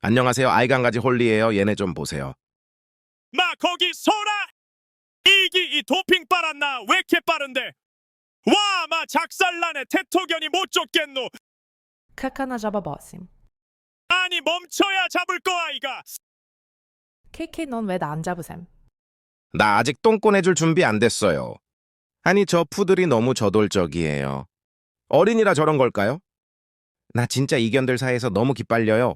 안녕하세요. 아이강가지 홀리예요. 얘네 좀 보세요. 마 거기 서라! 이기 이 도핑 빨았나? 왜 이렇게 빠른데? 와, 마 작살나네. 태토견이 못 쫓겠노. Kakana 잡아보았음. 아니 멈춰야 잡을 거 아이가. KK 넌 왜 나 안 잡으셈? 나 아직 똥 꺼내줄 준비 안 됐어요. 아니, 저 푸들이 너무 저돌적이에요. 어린이라 저런 걸까요? 나 진짜 이견들 사이에서 너무 기빨려요.